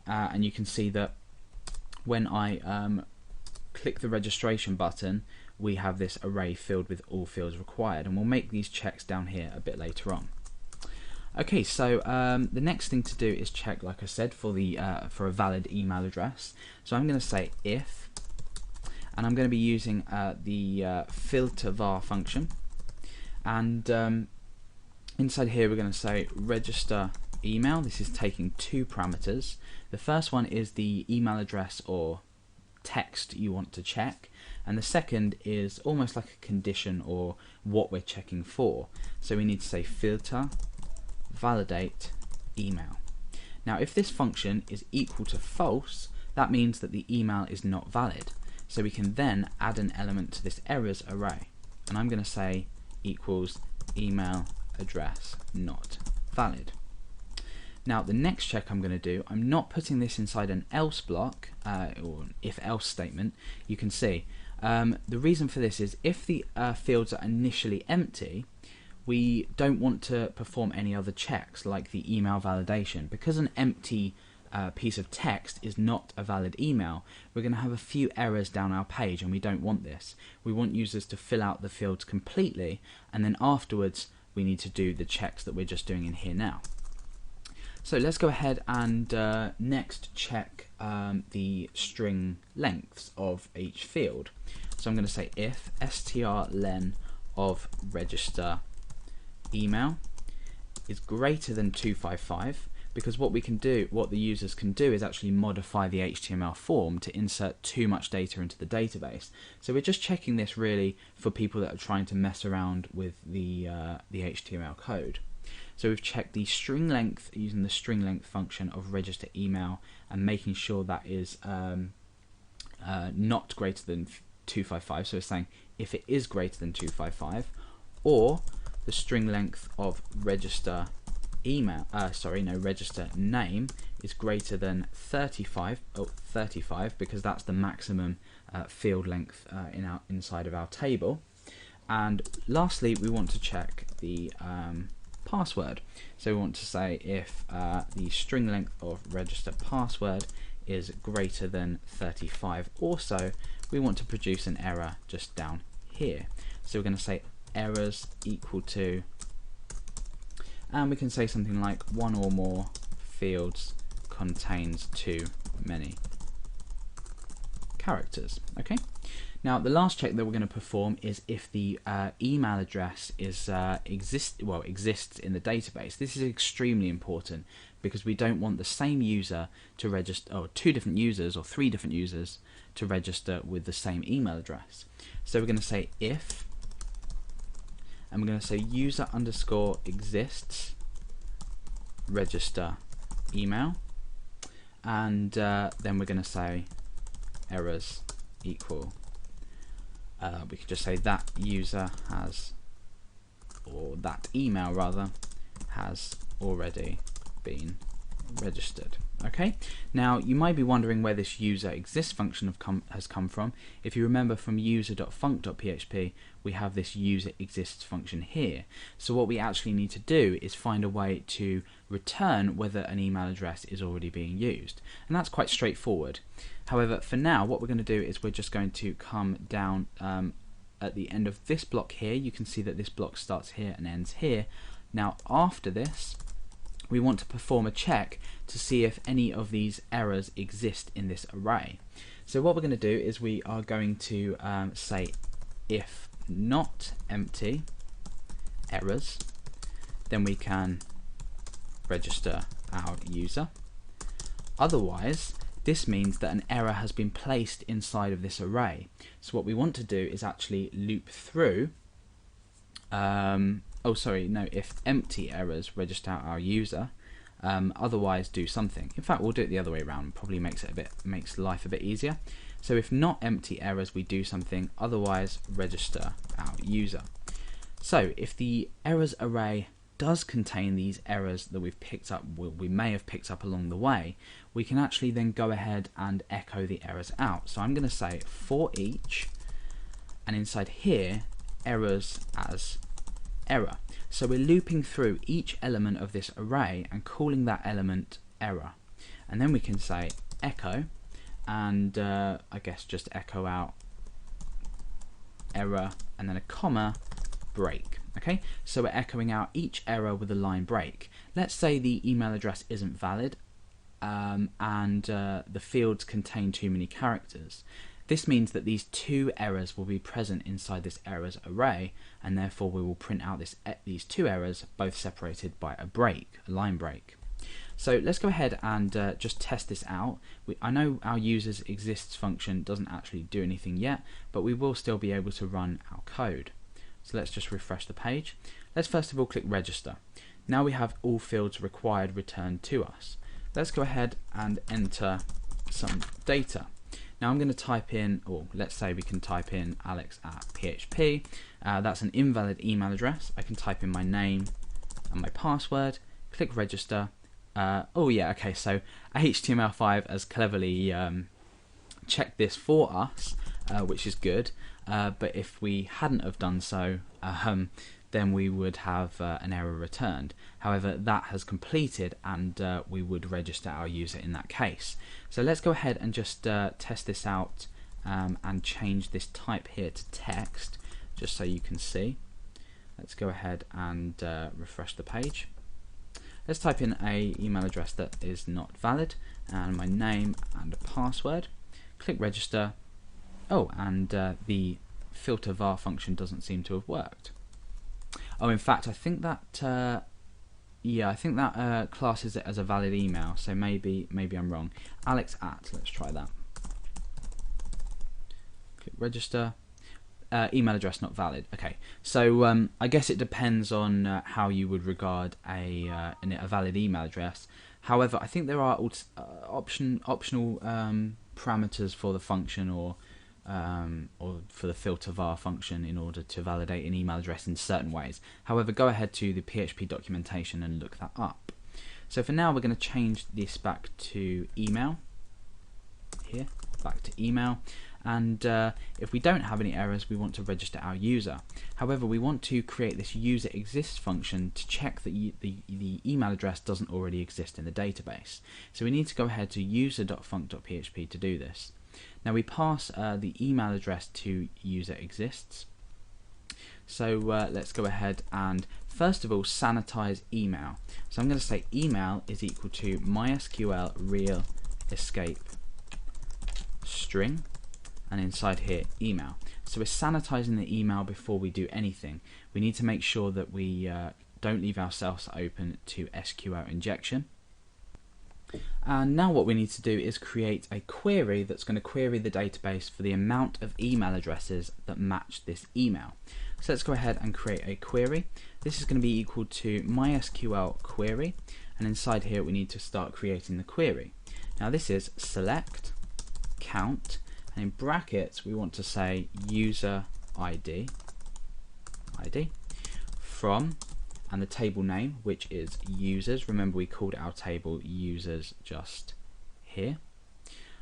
and you can see that when I click the registration button, we have this array filled with all fields required, and we'll make these checks down here a bit later on. Okay, so the next thing to do is check, like I said, for a valid email address. So I'm going to say if, and I'm going to be using the filter var function, and inside here we're going to say register email. This is taking two parameters. The first one is the email address or text you want to check, and the second is almost like a condition or what we're checking for. So we need to say filter validate email. Now if this function is equal to false, that means that the email is not valid. So we can then add an element to this errors array, and I'm going to say equals email address not valid. Now the next check I'm going to do, I'm not putting this inside an else block or an if else statement. You can see the reason for this is if the fields are initially empty, we don't want to perform any other checks like the email validation. Because an empty piece of text is not a valid email, we're going to have a few errors down our page, and we don't want this. We want users to fill out the fields completely, and then afterwards we need to do the checks that we're just doing in here now. So let's go ahead and next check the string lengths of each field. So I'm going to say if strlen of register email is greater than 255, because what the users can do is actually modify the HTML form to insert too much data into the database. So we're just checking this really for people that are trying to mess around with the HTML code. So we've checked the string length using the string length function of register email and making sure that is not greater than 255. So it's saying if it is greater than 255, or the string length of register email, register name is greater than 35, because that's the maximum field length inside of our table. And lastly, we want to check the password. So we want to say if the string length of register password is greater than 35. Also, we want to produce an error just down here. So we're going to say errors equal to, and we can say something like one or more fields contains too many characters. Okay. Now the last check that we're going to perform is if the email address is exists in the database. This is extremely important because we don't want the same user to register, or two different users or three different users to register with the same email address. So we're going to say if, and we're going to say user underscore exists register email, and then we're going to say errors equal, we could just say that user has, or that email rather, has already been registered. Okay, now you might be wondering where this user exists function has come from. If you remember from user.func.php, we have this user exists function here. So what we actually need to do is find a way to return whether an email address is already being used, and that's quite straightforward. However, for now what we're going to do is we're just going to come down at the end of this block here. You can see that this block starts here and ends here. Now after this, we want to perform a check to see if any of these errors exist in this array. So what we're going to do is we are going to say if not empty errors, then we can register our user. Otherwise, this means that an error has been placed inside of this array. So what we want to do is actually loop through if empty errors, register our user, otherwise do something. In fact, we'll do it the other way around. Probably makes life a bit easier. So if not empty errors, we do something, otherwise register our user. So if the errors array does contain these errors that we've picked up, we may have picked up along the way, we can actually then go ahead and echo the errors out. So I'm going to say for each, and inside here, errors as error. So we're looping through each element of this array and calling that element error. and then we can say echo, and I guess just echo out error and then a comma, break. Okay, so we're echoing out each error with a line break. Let's say the email address isn't valid and the fields contain too many characters. This means that these two errors will be present inside this errors array, and therefore we will print out these two errors, both separated by a break, a line break. So let's go ahead and just test this out. I know our users exists function doesn't actually do anything yet, but we will still be able to run our code. So let's just refresh the page. Let's first of all click register. Now we have all fields required returned to us. Let's go ahead and enter some data. Now I'm going to type in, or let's say we can type in alex@php. That's an invalid email address. I can type in my name and my password, click register. Oh yeah, okay, so HTML5 has cleverly checked this for us, which is good, but if we hadn't have done so, then we would have an error returned. However, that has completed, and we would register our user in that case. So let's go ahead and just test this out and change this type here to text, just so you can see. Let's go ahead and refresh the page. Let's type in a email address that is not valid, and my name and a password. Click register. Oh, and the filter var function doesn't seem to have worked. Oh, in fact, I think that classes it as a valid email. So maybe I'm wrong. Alex@. Let's try that. Click register. Email address not valid. Okay, so I guess it depends on how you would regard a valid email address. However, I think there are optional parameters for the function or for the filter var function in order to validate an email address in certain ways. However, go ahead to the PHP documentation and look that up. So for now, we're going to change this back to email. Here, back to email. And if we don't have any errors, we want to register our user. However, we want to create this user exists function to check that the email address doesn't already exist in the database. So we need to go ahead to user.func.php to do this. Now we pass the email address to user exists. So let's go ahead and first of all sanitize email. So I'm going to say email is equal to MySQL real escape string, and inside here email. So we're sanitizing the email before we do anything. We need to make sure that we don't leave ourselves open to SQL injection. And now what we need to do is create a query that's going to query the database for the amount of email addresses that match this email. So let's go ahead and create a query. This is going to be equal to MySQL query, and inside here we need to start creating the query. Now this is select count, and in brackets we want to say user ID from, and the table name, which is users. Remember, we called our table users just here.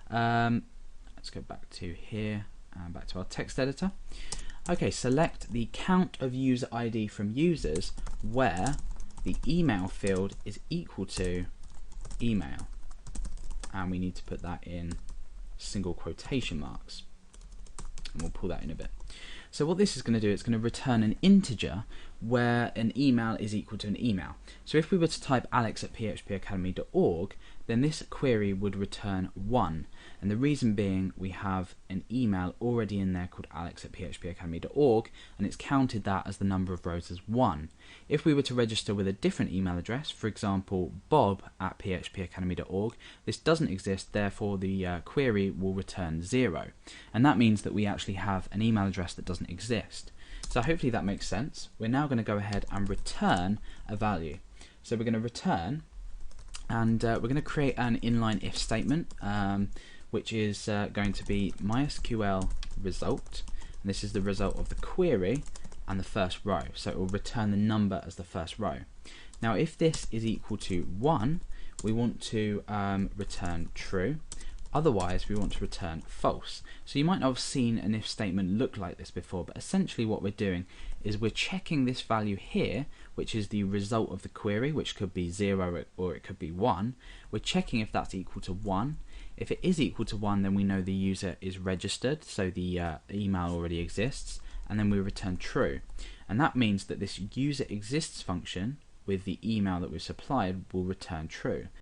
Let's go back to here and back to our text editor. Okay, select the count of user ID from users where the email field is equal to email, and we need to put that in single quotation marks, and we'll pull that in a bit. So what this is going to do, it's going to return an integer where an email is equal to an email. So if we were to type alex@phpacademy.org, then this query would return 1. And the reason being, we have an email already in there called alex@phpacademy.org, and it's counted that as the number of rows as 1. If we were to register with a different email address, for example bob@phpacademy.org, this doesn't exist, therefore the query will return 0. And that means that we actually have an email address that doesn't exist. So hopefully that makes sense. We're now going to go ahead and return a value. So we're going to return, and we're going to create an inline if statement, which is going to be MySQL result, and this is the result of the query and the first row, so it will return the number as the first row. Now if this is equal to 1, we want to return true, Otherwise, we want to return false. So you might not have seen an if statement look like this before, but essentially what we're doing is we're checking this value here, which is the result of the query, which could be 0 or it could be 1. We're checking if that's equal to 1. If it is equal to 1, then we know the user is registered, so the email already exists, and then we return true. And that means that this user exists function with the email that we've supplied will return true.